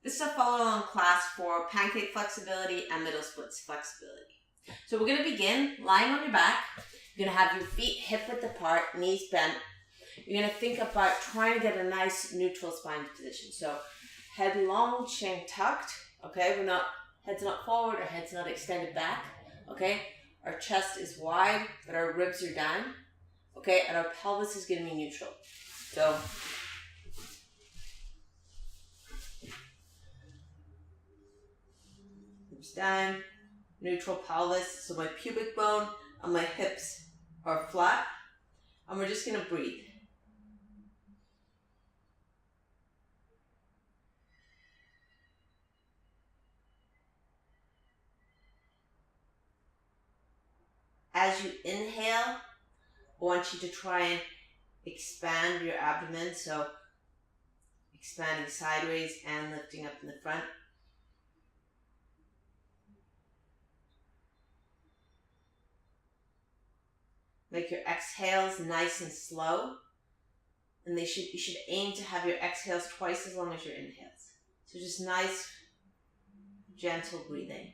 This is a follow-along class for pancake flexibility and middle splits flexibility. So we're going to begin lying on your back. You're going to have your feet hip-width apart, knees bent. You're going to think about trying to get a nice neutral spine position. So head long, chin tucked. Okay, head's not forward, our head's not extended back. Okay, our chest is wide, but our ribs are down. Okay, and our pelvis is going to be neutral. So ribs down, neutral pelvis. So my pubic bone and my hips are flat. And we're just going to breathe. As you inhale, I want you to try and expand your abdomen, so expanding sideways and lifting up in the front. Make your exhales nice and slow, and you should aim to have your exhales twice as long as your inhales. So just nice, gentle breathing.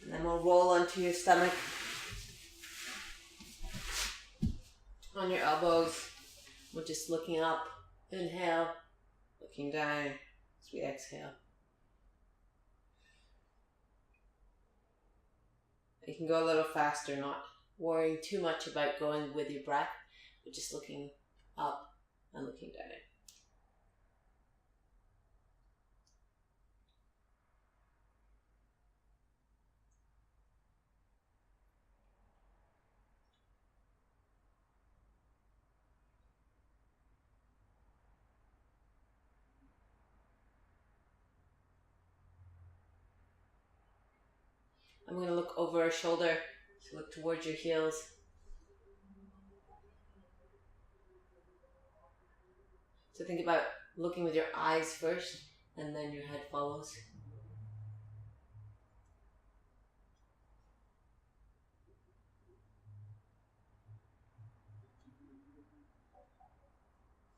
And then we'll roll onto your stomach, on your elbows. We're just looking up, inhale, looking down as we exhale. You can go a little faster, not worrying too much about going with your breath, but just looking up and looking down. I'm going to look over our shoulder, so look towards your heels. So think about looking with your eyes first, and then your head follows.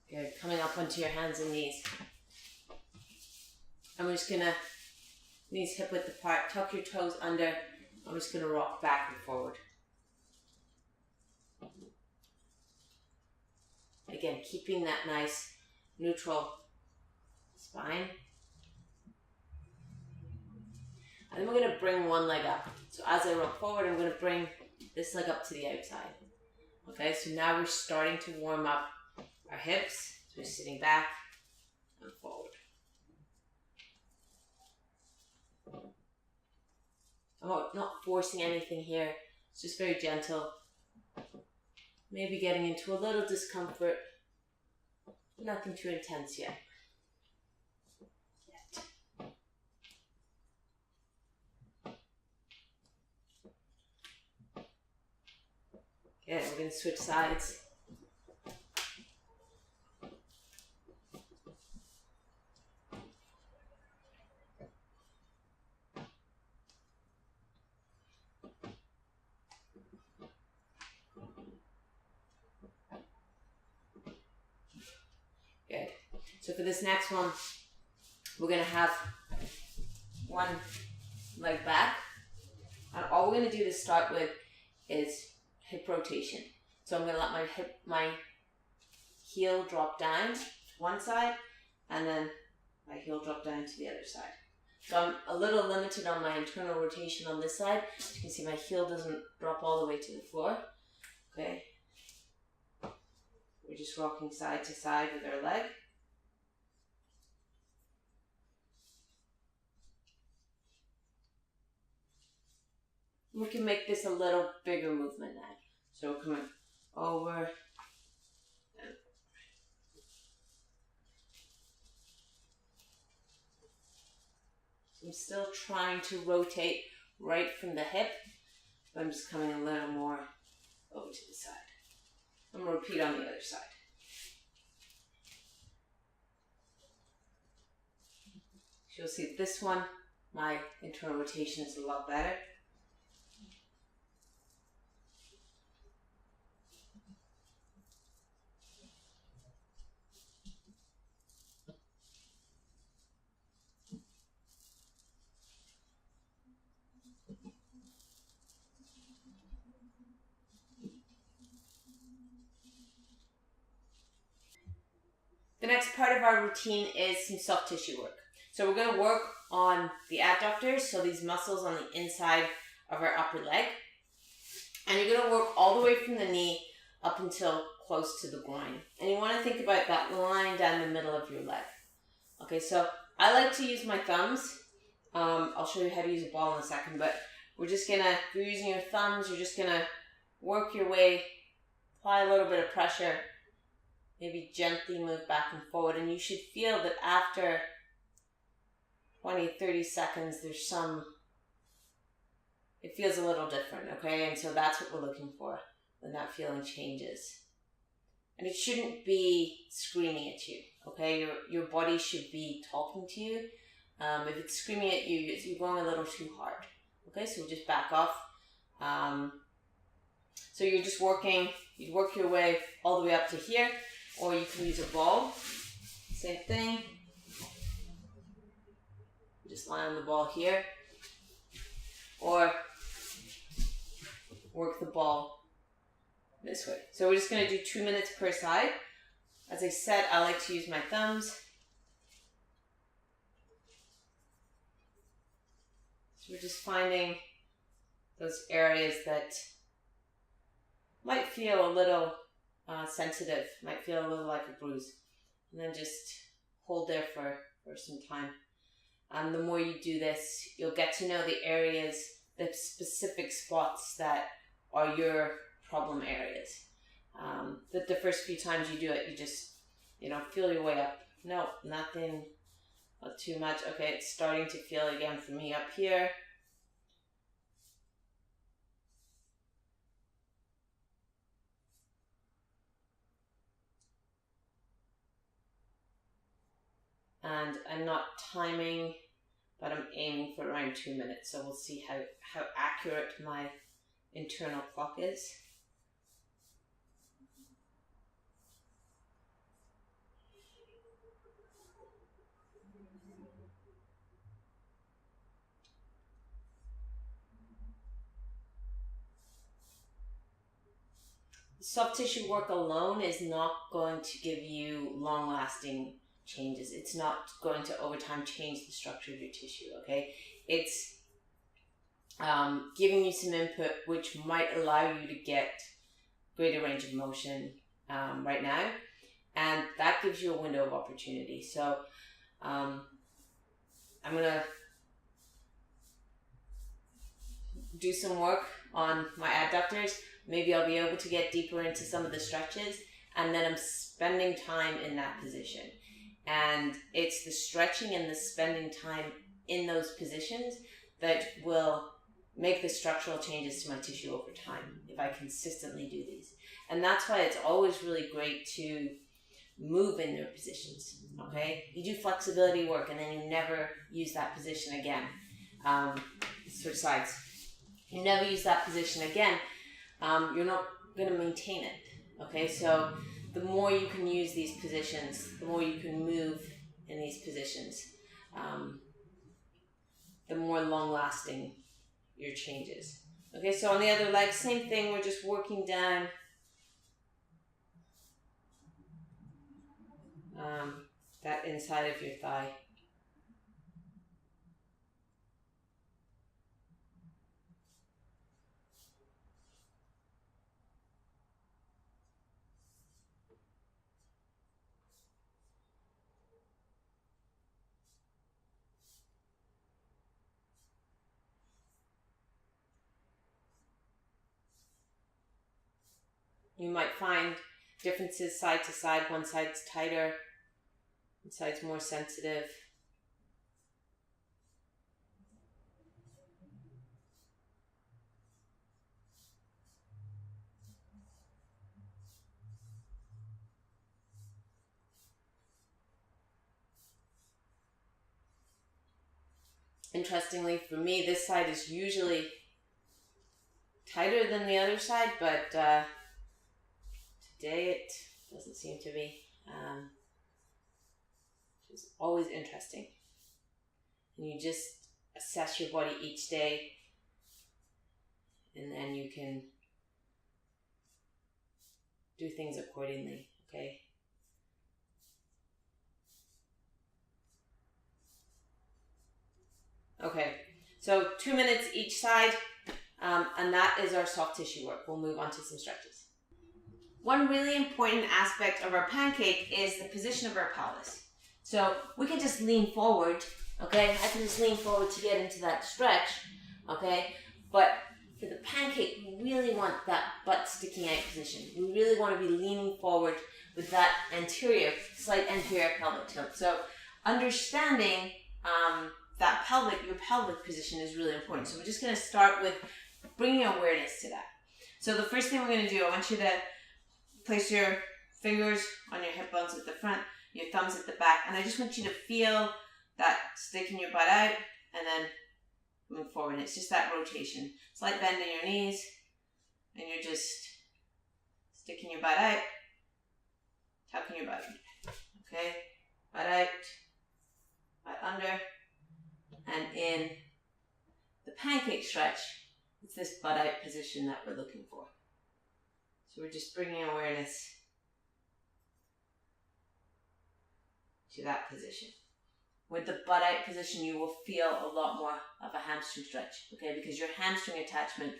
Good, coming up onto your hands and knees. And we're just going to, knees hip width apart, tuck your toes under. I'm just going to rock back and forward. Again, keeping that nice neutral spine. And then we're going to bring one leg up. So as I rock forward, I'm going to bring this leg up to the outside. Okay, so now we're starting to warm up our hips. So we're sitting back and forward. I'm not forcing anything here. It's just very gentle. Maybe getting into a little discomfort. Nothing too intense yet. Good, we're going to switch sides. Good. So for this next one, we're going to have one leg back. And all we're going to do to start with is hip rotation. So I'm going to let my heel drop down to one side, and then my heel drop down to the other side. So I'm a little limited on my internal rotation on this side. As you can see, my heel doesn't drop all the way to the floor. Okay. We're just rocking side to side with our leg. We can make this a little bigger movement now. So we're coming over and So I'm still trying to rotate right from the hip, but I'm just coming a little more over to the side. I'm going to repeat on the other side. You'll see this one, my internal rotation is a lot better. The next part of our routine is some soft tissue work. So we're going to work on the adductors, so these muscles on the inside of our upper leg. And you're going to work all the way from the knee up until close to the groin. And you want to think about that line down the middle of your leg. Okay, so I like to use my thumbs. I'll show you how to use a ball in a second, but we're just going to, if you're using your thumbs, you're just going to work your way, apply a little bit of pressure, maybe gently move back and forward, and you should feel that after 20-30 seconds, it feels a little different, okay? And so that's what we're looking for when that feeling changes. And it shouldn't be screaming at you, okay? Your body should be talking to you. If it's screaming at you, you're going a little too hard, okay? So we'll just back off. So you're just working, you work your way all the way up to here, or you can use a ball, same thing. Just lie on the ball here, or work the ball this way. So we're just going to do 2 minutes per side. As I said, I like to use my thumbs. So we're just finding those areas that might feel a little sensitive, might feel a little like a bruise. And then just hold there for some time. The more you do this, you'll get to know the areas, the specific spots that are your problem areas. The first few times you do it, you just, feel your way up. No, nothing, not too much. Okay, it's starting to feel again for me up here. And I'm not timing, but I'm aiming for around 2 minutes. So we'll see how accurate my internal clock is. Soft tissue work alone is not going to give you long-lasting changes. It's not going to over time change the structure of your tissue, okay? It's giving you some input which might allow you to get greater range of motion right now, and that gives you a window of opportunity. So I'm gonna do some work on my adductors. Maybe I'll be able to get deeper into some of the stretches, and then I'm spending time in that position. And it's the stretching and the spending time in those positions that will make the structural changes to my tissue over time if I consistently do these. And that's why it's always really great to move in their positions, okay? You do flexibility work and then you never use that position again. Switch sides. You never use that position again. You're not going to maintain it, okay? So the more you can use these positions, the more you can move in these positions, the more long-lasting your changes. Okay, so on the other leg, same thing. We're just working down that inside of your thigh. You might find differences side to side. One side's tighter, one side's more sensitive. Interestingly, for me, this side is usually tighter than the other side, but today it doesn't seem to be. It's always interesting. And you just assess your body each day, and then you can do things accordingly, okay? Okay, so 2 minutes each side, and that is our soft tissue work. We'll move on to some stretches. One really important aspect of our pancake is the position of our pelvis. So we can just lean forward, okay? I can just lean forward to get into that stretch, okay? But for the pancake, we really want that butt sticking out position. We really want to be leaning forward with that slight anterior pelvic tilt. So understanding that your pelvic position is really important. So we're just going to start with bringing awareness to that. So the first thing we're going to do, I want you to place your fingers on your hip bones at the front, your thumbs at the back, and I just want you to feel that sticking your butt out and then move forward. It's just that rotation. Slight bend in your knees, and you're just sticking your butt out, tucking your butt under. Okay? Butt out, butt under, and in the pancake stretch, it's this butt out position that we're looking for. So we're just bringing awareness to that position. With the butt out position, you will feel a lot more of a hamstring stretch, okay? Because your hamstring attachment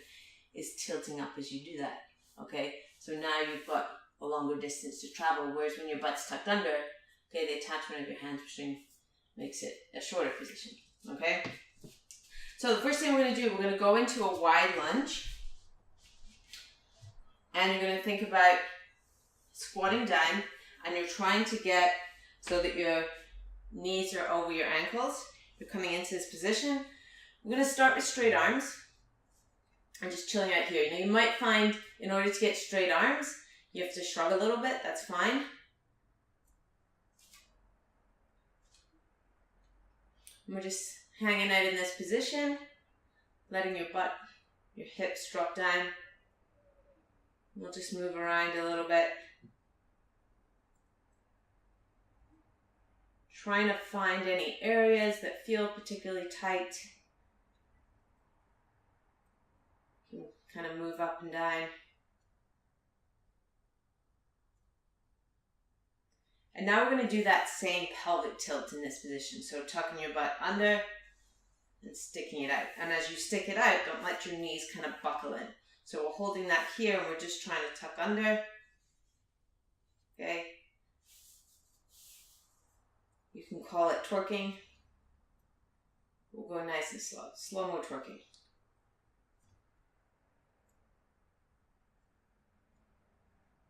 is tilting up as you do that, okay? So now you've got a longer distance to travel, whereas when your butt's tucked under, okay, the attachment of your hamstring makes it a shorter position, okay? So the first thing we're going to do, we're going to go into a wide lunge, and you're going to think about squatting down, and you're trying to get so that your knees are over your ankles. You're coming into this position. We're going to start with straight arms and just chilling out here. Now you might find in order to get straight arms, you have to shrug a little bit. That's fine. And we're just hanging out in this position, letting your butt, your hips drop down. We'll just move around a little bit. Trying to find any areas that feel particularly tight. You can kind of move up and down. And now we're going to do that same pelvic tilt in this position. So tucking your butt under and sticking it out. And as you stick it out, don't let your knees kind of buckle in. So we're holding that here and we're just trying to tuck under. Okay. You can call it twerking. We'll go nice and slow. Slow-mo twerking.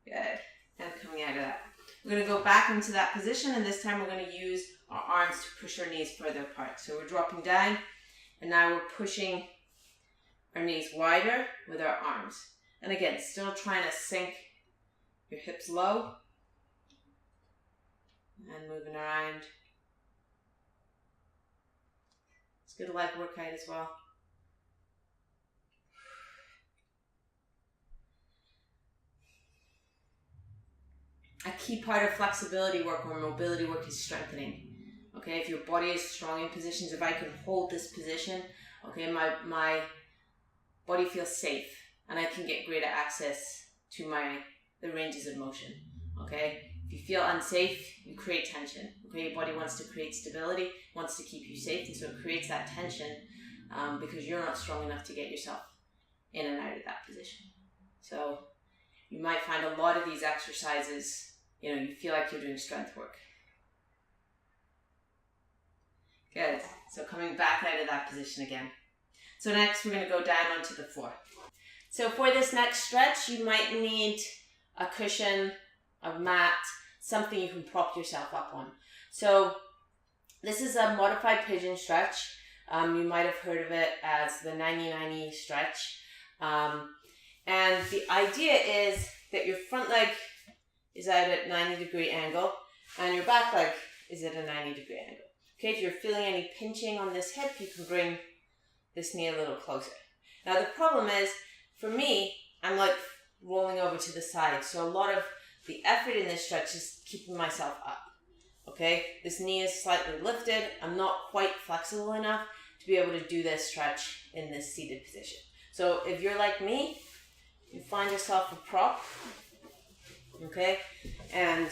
Good. And coming out of that. We're going to go back into that position, and this time we're going to use our arms to push our knees further apart. So we're dropping down, and now we're pushing our knees wider with our arms. And again, still trying to sink your hips low. And moving around. It's good leg workout as well. A key part of flexibility work or mobility work is strengthening. Okay, if your body is strong in positions, if I can hold this position, okay, my body feels safe and I can get greater access to the ranges of motion. Okay, if you feel unsafe, you create tension. Okay, your body wants to create stability, wants to keep you safe, and so it creates that tension because you're not strong enough to get yourself in and out of that position. So you might find a lot of these exercises, you feel like you're doing strength work. Good. So coming back out of that position again. So next we're going to go down onto the floor. So for this next stretch, you might need a cushion, a mat, something you can prop yourself up on. So this is a modified pigeon stretch. You might have heard of it as the 90-90 stretch. And the idea is that your front leg is out at 90-degree angle and your back leg is at a 90-degree angle. Okay, if you're feeling any pinching on this hip, you can bring this knee a little closer. Now the problem is, for me, I'm like rolling over to the side. So a lot of the effort in this stretch is keeping myself up. Okay, this knee is slightly lifted. I'm not quite flexible enough to be able to do this stretch in this seated position. So if you're like me, you find yourself a prop, okay, and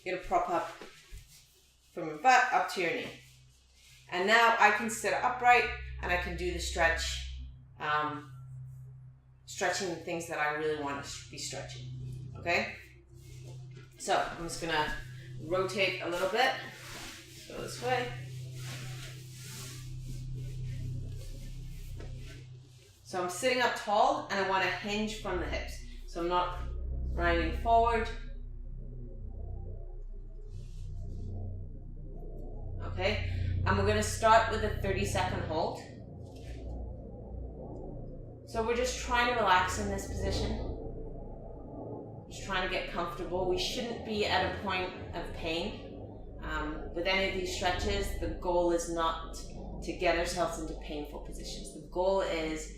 you're gonna prop up from your butt up to your knee. And now I can sit upright and I can do the stretch, stretching the things that I really want to be stretching, okay? So I'm just gonna rotate a little bit, go this way. So I'm sitting up tall and I want to hinge from the hips. So I'm not grinding forward. Okay, and we're gonna start with a 30-second hold. So we're just trying to relax in this position. Just trying to get comfortable. We shouldn't be at a point of pain. With any of these stretches, the goal is not to get ourselves into painful positions. The goal is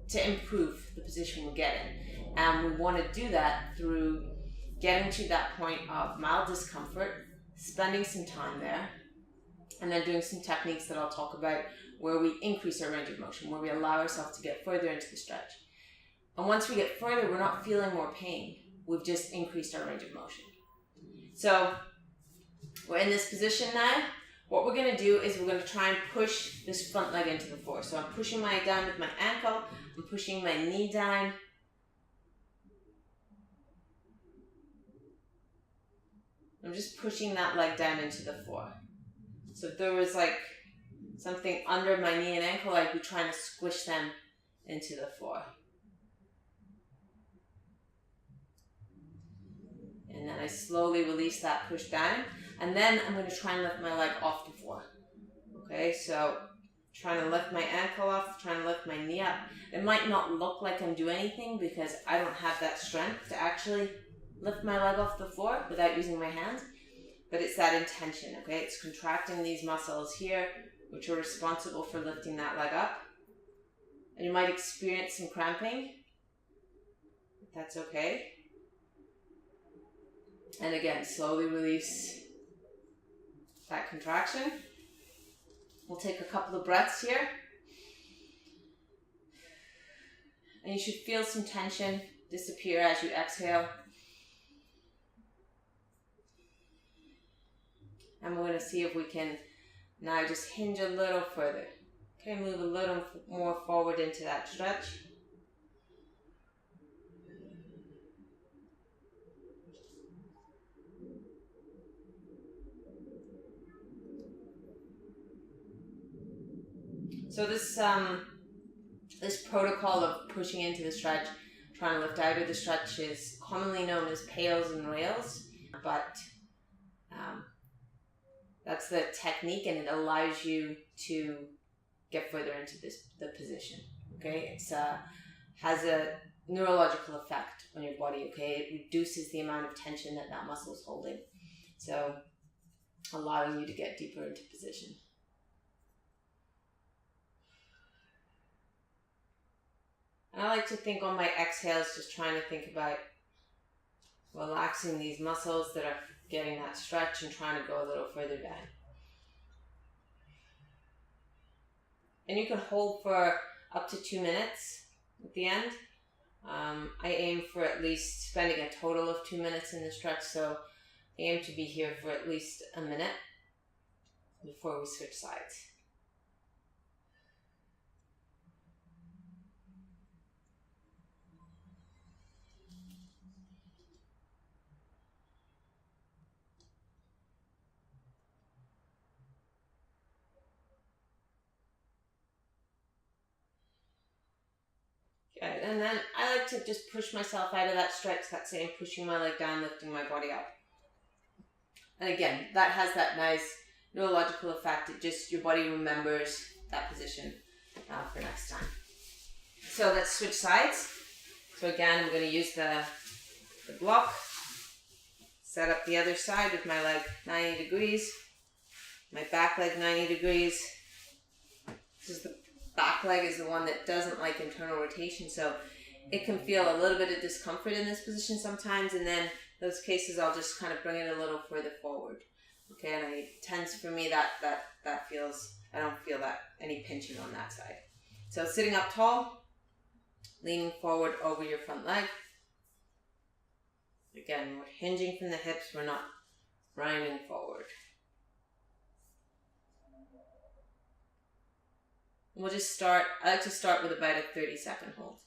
to improve the position we're getting. And we want to do that through getting to that point of mild discomfort, spending some time there, and then doing some techniques that I'll talk about where we increase our range of motion, where we allow ourselves to get further into the stretch. And once we get further, we're not feeling more pain. We've just increased our range of motion. So we're in this position now. What we're going to do is we're going to try and push this front leg into the floor. So I'm pushing my down with my ankle. I'm pushing my knee down. I'm just pushing that leg down into the floor. So if there was like something under my knee and ankle, I'd be trying to squish them into the floor. And then I slowly release that push down. And then I'm going to try and lift my leg off the floor. Okay, so trying to lift my ankle off, trying to lift my knee up. It might not look like I'm doing anything because I don't have that strength to actually lift my leg off the floor without using my hands. But it's that intention, okay? It's contracting these muscles here, which are responsible for lifting that leg up. And you might experience some cramping. But that's okay. And again, slowly release that contraction. We'll take a couple of breaths here. And you should feel some tension disappear as you exhale. And we're going to see if we can now just hinge a little further. Okay, move a little more forward into that stretch. So this protocol of pushing into the stretch, trying to lift out of the stretch, is commonly known as pails and rails, but that's the technique, and it allows you to get further into the position. Okay, it's has a neurological effect on your body. Okay, it reduces the amount of tension that muscle is holding, so allowing you to get deeper into position. And I like to think on my exhales, just trying to think about relaxing these muscles that are getting that stretch and trying to go a little further down. And you can hold for up to 2 minutes at the end. I aim for at least spending a total of 2 minutes in the stretch, so I aim to be here for at least a minute before we switch sides. And then I like to just push myself out of that stretch, that same pushing my leg down, lifting my body up. And again, that has that nice neurological effect. It just, your body remembers that position for next time. So let's switch sides. So again, I'm going to use the block, Set up the other side with my leg 90 degrees. My back leg 90 degrees. The back leg is the one that doesn't like internal rotation, so it can feel a little bit of discomfort in this position sometimes, and then those cases I'll just kind of bring it a little further forward. Okay, and it tends for me that feels, I don't feel that any pinching on that side. So sitting up tall, leaning forward over your front leg. Again, we're hinging from the hips, we're not grinding forward. And we'll just start, I like to start with about a 30-second hold.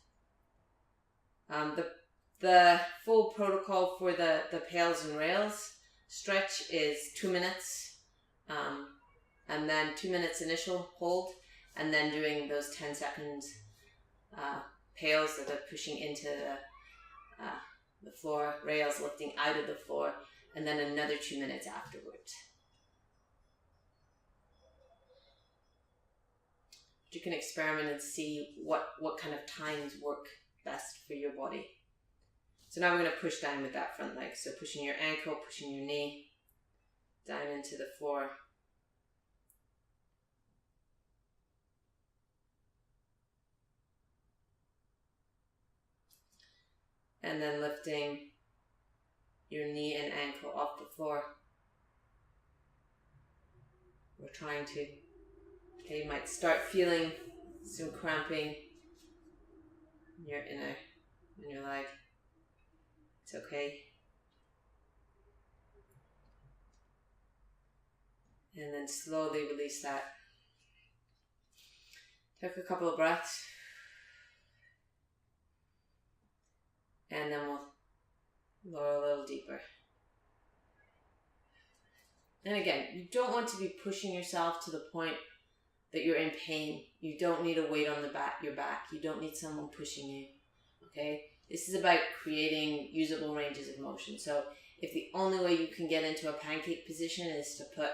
The full protocol for the pails and rails stretch is 2 minutes, and then 2 minutes initial hold, and then doing those 10 seconds pails that are pushing into the floor, rails lifting out of the floor, and then another 2 minutes afterwards. You can experiment and see what kind of times work best for your body. So now we're going to push down with that front leg. So pushing your ankle, pushing your knee down into the floor. And then lifting your knee and ankle off the floor. We're trying to, okay, you might start feeling some cramping in your leg. It's okay. And then slowly release that. Take a couple of breaths. And then we'll lower a little deeper. And again, you don't want to be pushing yourself to the point that you're in pain. You don't need a weight on your back. You don't need someone pushing you. Okay? This is about creating usable ranges of motion. So if the only way you can get into a pancake position is to put,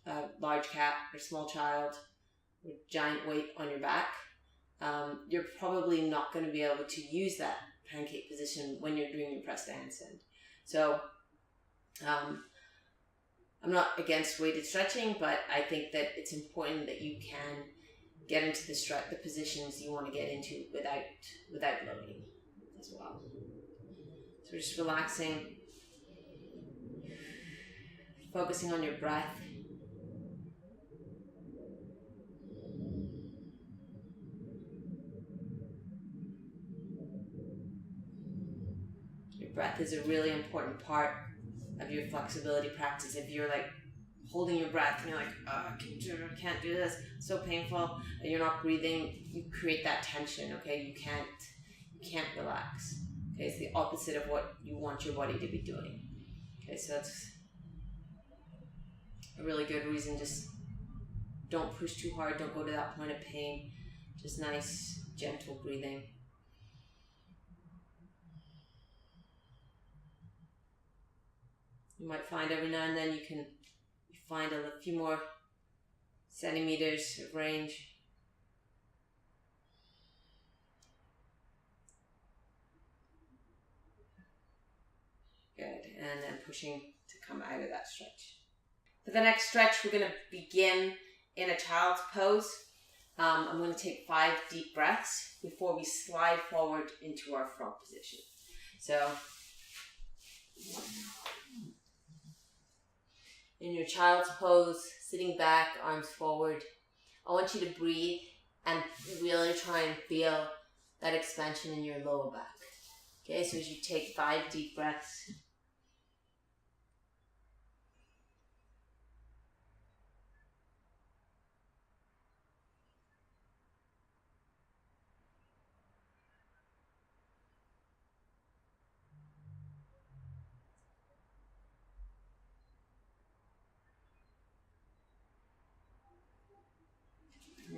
a large cat or small child with giant weight on your back, you're probably not going to be able to use that pancake position when you're doing your press handstand. So I'm not against weighted stretching, but I think that it's important that you can get into the positions you want to get into without loading as well. So we're just relaxing, focusing on your breath. Your breath is a really important part of your flexibility practice. If you're like holding your breath and you're like, oh, I can't do this, it's so painful, and you're not breathing, you create that tension, okay? You can't relax. Okay, it's the opposite of what you want your body to be doing. Okay, so that's a really good reason. Just don't push too hard, don't go to that point of pain. Just nice, gentle breathing. You might find every now and then you find a few more centimeters of range. Good, and then pushing to come out of that stretch. For the next stretch, we're going to begin in a child's pose. I'm going to take 5 deep breaths before we slide forward into our front position. So, in your child's pose, sitting back, arms forward, I want you to breathe and really try and feel that expansion in your lower back. Okay, so as you take 5 deep breaths,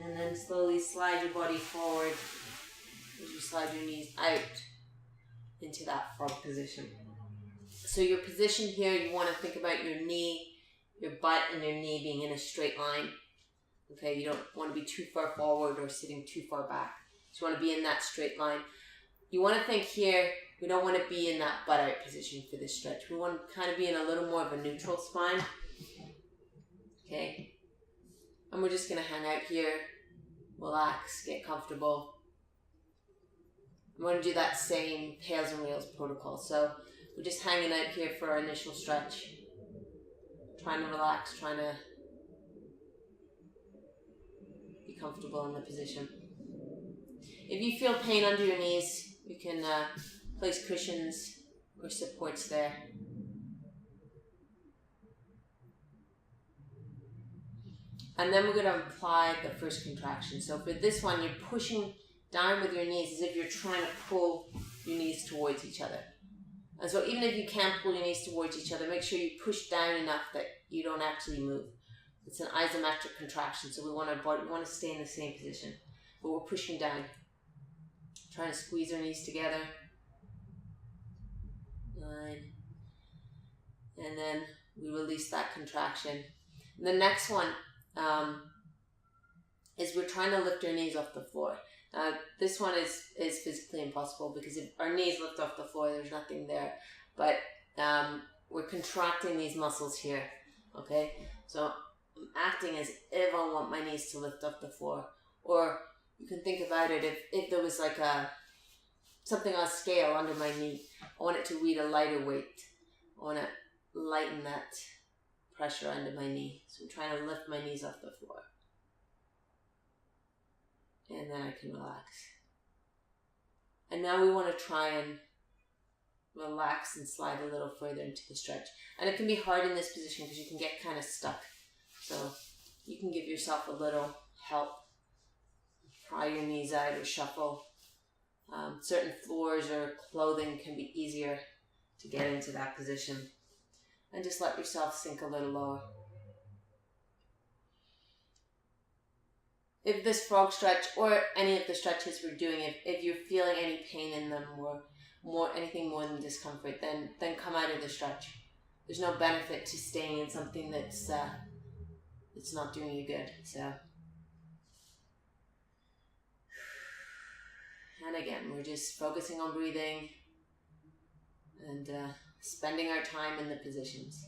and then slowly slide your body forward as you slide your knees out into that front position. So your position here, you want to think about your knee, your butt and your knee being in a straight line. Okay, you don't want to be too far forward or sitting too far back. So you want to be in that straight line. You want to think here We don't want to be in that butt out position for this stretch. We want to kind of be in a little more of a neutral spine. Okay. And we're just going to hang out here, relax, get comfortable. I'm going to do that same tails and rails protocol. So we're just hanging out here for our initial stretch. Trying to relax, trying to be comfortable in the position. If you feel pain under your knees, you can place cushions or supports there. And then we're going to apply the first contraction. So for this one, you're pushing down with your knees as if you're trying to pull your knees towards each other. And so even if you can't pull your knees towards each other, make sure you push down enough that you don't actually move. It's an isometric contraction, so we want to stay in the same position. But we're pushing down. Trying to squeeze our knees together. 9. And then we release that contraction. And the next one is we're trying to lift our knees off the floor. This one is physically impossible because if our knees lift off the floor, there's nothing there. But we're contracting these muscles here, okay? So I'm acting as if I want my knees to lift off the floor. Or you can think about it if there was like something on a scale under my knee. I want it to read a lighter weight. I want to lighten that pressure under my knee. So I'm trying to lift my knees off the floor. And then I can relax. And now we want to try and relax and slide a little further into the stretch. And it can be hard in this position because you can get kind of stuck. So you can give yourself a little help. Pry your knees out or shuffle. Certain floors or clothing can be easier to get into that position. And just let yourself sink a little lower. If this frog stretch or any of the stretches we're doing, if you're feeling any pain in them or anything more than discomfort, then come out of the stretch. There's no benefit to staying in something that's not doing you good. So, and again, we're just focusing on breathing and spending our time in the positions.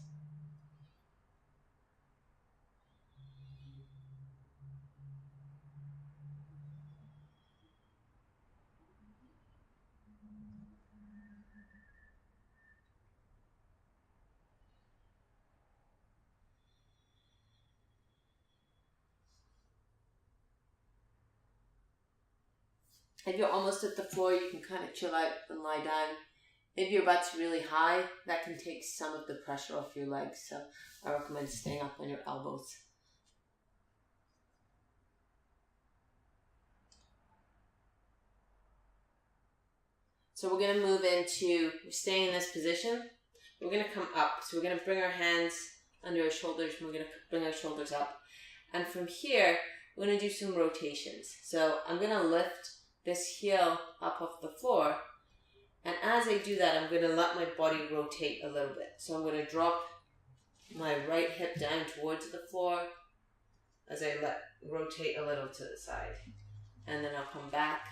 If you're almost at the floor, you can kind of chill out and lie down. If your butt's really high, that can take some of the pressure off your legs. So I recommend staying up on your elbows. So we're going to move into, we're staying in this position. We're going to come up. So we're going to bring our hands under our shoulders. And we're going to bring our shoulders up. And from here, we're going to do some rotations. So I'm going to lift this heel up off the floor, and as I do that, I'm going to let my body rotate a little bit. So I'm going to drop my right hip down towards the floor as I rotate a little to the side, and then I'll come back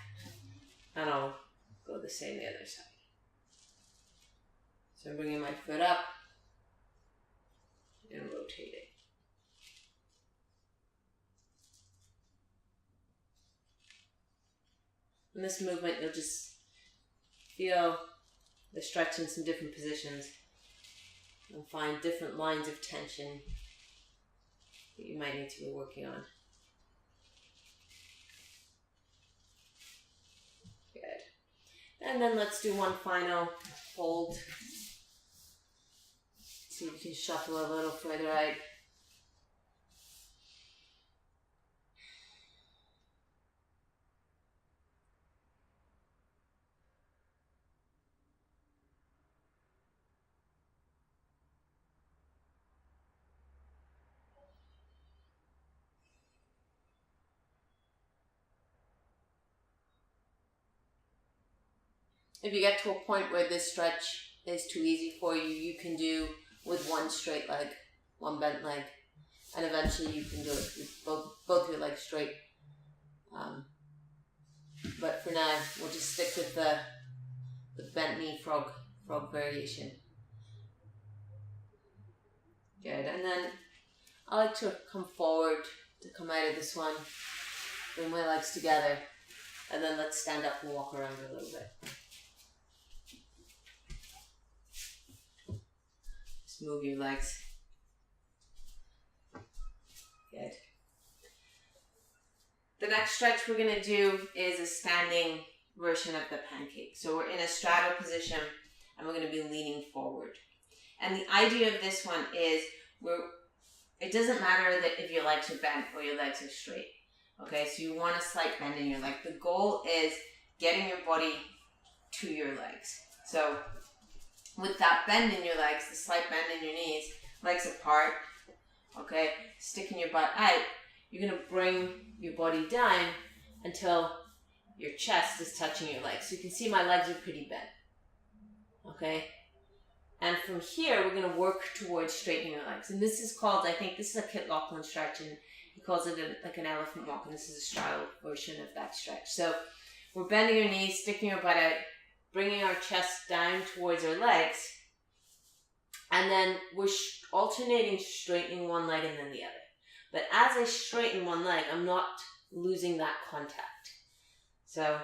and I'll go the same the other side. So I'm bringing my foot up and rotating. In this movement, you'll just feel the stretch in some different positions and find different lines of tension that you might need to be working on. Good. And then let's do one final hold. See if you can shuffle a little further out. If you get to a point where this stretch is too easy for you, you can do with one straight leg, one bent leg, and eventually you can do it with both your legs straight. But for now, we'll just stick with the the bent knee frog variation. Good, and then I like to come forward to come out of this one, bring my legs together, and then let's stand up and walk around a little bit. Just move your legs. Good. The next stretch we're going to do is a standing version of the pancake. So we're in a straddle position and we're going to be leaning forward. And the idea of this one is it doesn't matter that if your legs are bent or your legs are straight. Okay, so you want a slight bend in your leg. The goal is getting your body to your legs. So with that bend in your legs, the slight bend in your knees, legs apart, okay, sticking your butt out, you're going to bring your body down until your chest is touching your legs. So you can see my legs are pretty bent. Okay? And from here, we're going to work towards straightening your legs. And this is called, I think this is a Kit Laughlin stretch, and he calls it like an elephant walk, and this is a straddle version of that stretch. So we're bending your knees, sticking your butt out, bringing our chest down towards our legs, and then we're alternating straightening one leg and then the other. But as I straighten one leg, I'm not losing that contact. So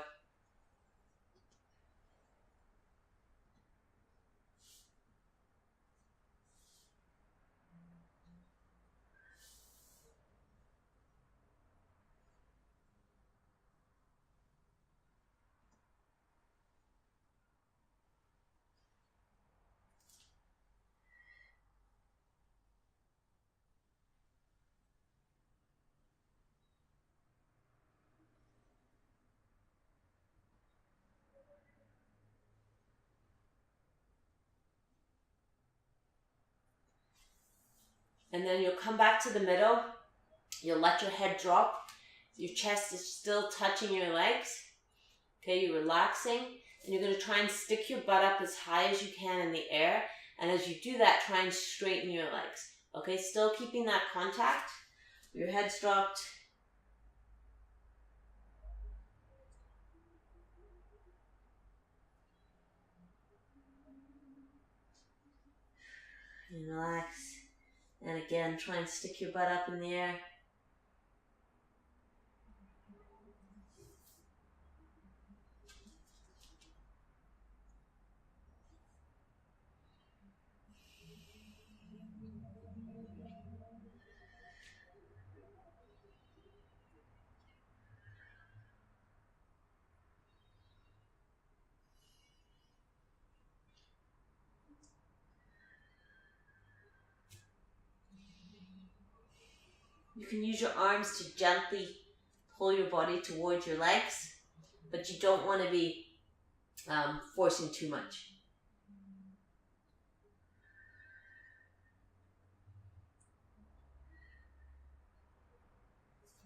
and then you'll come back to the middle. You'll let your head drop. Your chest is still touching your legs. Okay, you're relaxing. And you're going to try and stick your butt up as high as you can in the air. And as you do that, try and straighten your legs. Okay, still keeping that contact. Your head's dropped. And relax. And again, try and stick your butt up in the air. You can use your arms to gently pull your body towards your legs, but you don't want to be forcing too much.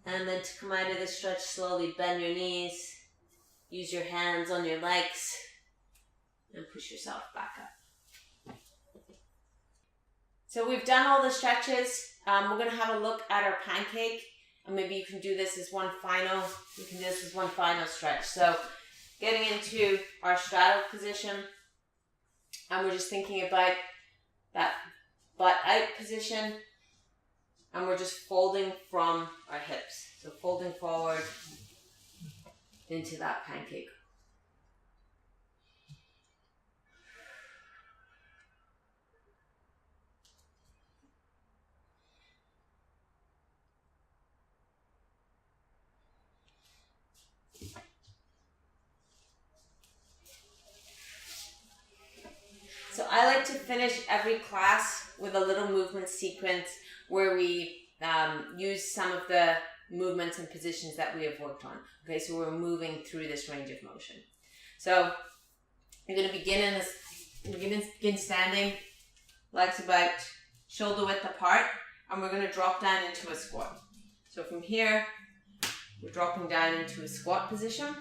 And then to come out of this stretch, slowly bend your knees, use your hands on your legs, and push yourself back up. So we've done all the stretches. We're going to have a look at our pancake, and maybe you can do this as one final stretch. So getting into our straddle position, and we're just thinking about that butt out position, and we're just folding from our hips. So folding forward into that pancake. So I like to finish every class with a little movement sequence where we use some of the movements and positions that we have worked on. Okay, so we're moving through this range of motion. So you're going to begin standing, legs about shoulder width apart, and we're going to drop down into a squat. So from here, we're dropping down into a squat position.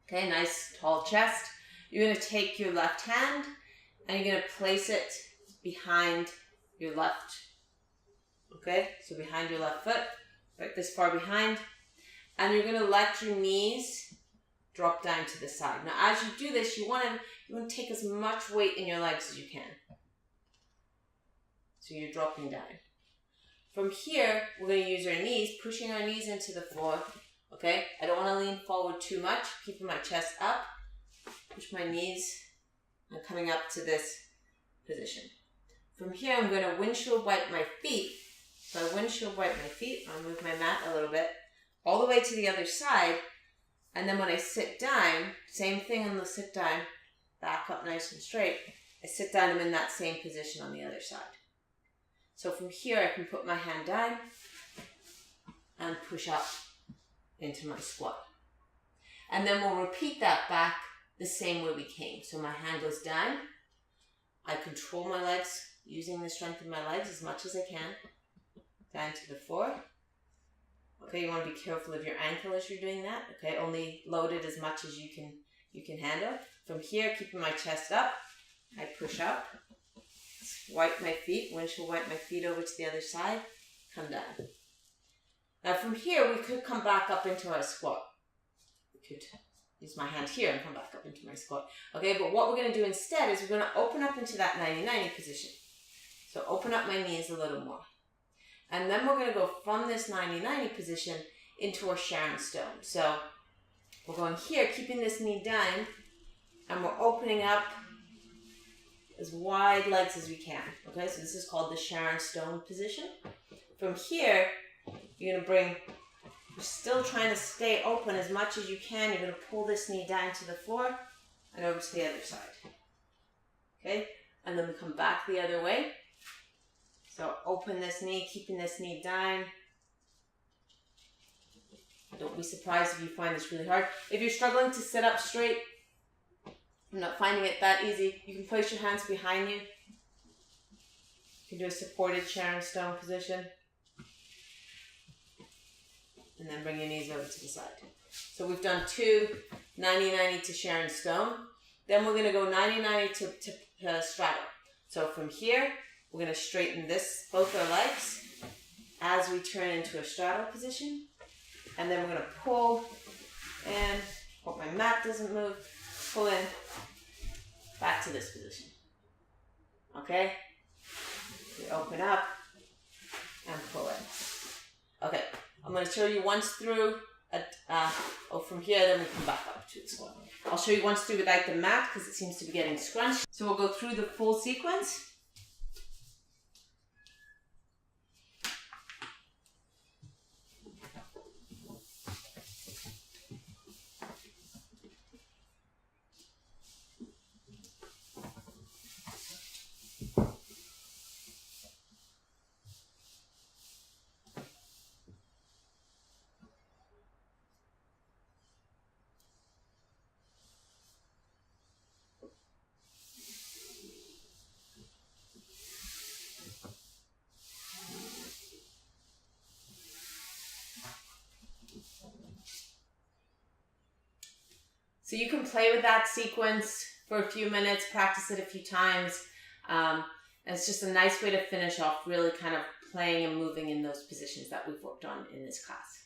Okay, nice tall chest. You're going to take your left hand and you're going to place it behind your left. Okay, so behind your left foot, right this far behind. And you're going to let your knees drop down to the side. Now as you do this, you want to take as much weight in your legs as you can. So you're dropping down. From here, we're going to use our knees, pushing our knees into the floor. Okay, I don't want to lean forward too much, keeping my chest up. Push my knees. I'm coming up to this position. From here, I'm going to windshield wipe my feet. So I windshield wipe my feet. I'll move my mat a little bit, all the way to the other side. And then when I sit down, same thing on the sit down, back up nice and straight. I sit down, I'm in that same position on the other side. So from here, I can put my hand down and push up into my squat. And then we'll repeat that back the same way we came. So my hand goes down. I control my legs, using the strength of my legs as much as I can. Down to the floor. Okay, you want to be careful of your ankle as you're doing that. Okay, only load it as much as you can handle. From here, keeping my chest up, I push up. Wipe my feet, windshield wipe my feet over to the other side, come down. Now from here, we could come back up into our squat. We could use my hand here and come back up into my squat. Okay, but what we're going to do instead is we're going to open up into that 90-90 position. So open up my knees a little more. And then we're going to go from this 90-90 position into our Sharon Stone. So we're going here, keeping this knee down, and we're opening up as wide legs as we can. Okay, so this is called the Sharon Stone position. From here, you're going to bring, you're still trying to stay open as much as you can. You're going to pull this knee down to the floor and over to the other side. Okay, and then we come back the other way. So open this knee, keeping this knee down. Don't be surprised if you find this really hard. If you're struggling to sit up straight, I'm not finding it that easy, you can place your hands behind you. You can do a supported Sharon Stone position. And then bring your knees over to the side. So we've done 2 90-90 to Sharon Stone. Then we're going to go 90-90 to straddle. So from here, we're going to straighten both our legs as we turn into a straddle position. And then we're going to pull in, hope my mat doesn't move, pull in, back to this position. Okay? We open up and pull in. Okay, I'm going to show you once through, from here, then we come back up to the squat. I'll show you once through without the mat because it seems to be getting scrunched. So we'll go through the full sequence. So you can play with that sequence for a few minutes, practice it a few times. And it's just a nice way to finish off really kind of playing and moving in those positions that we've worked on in this class.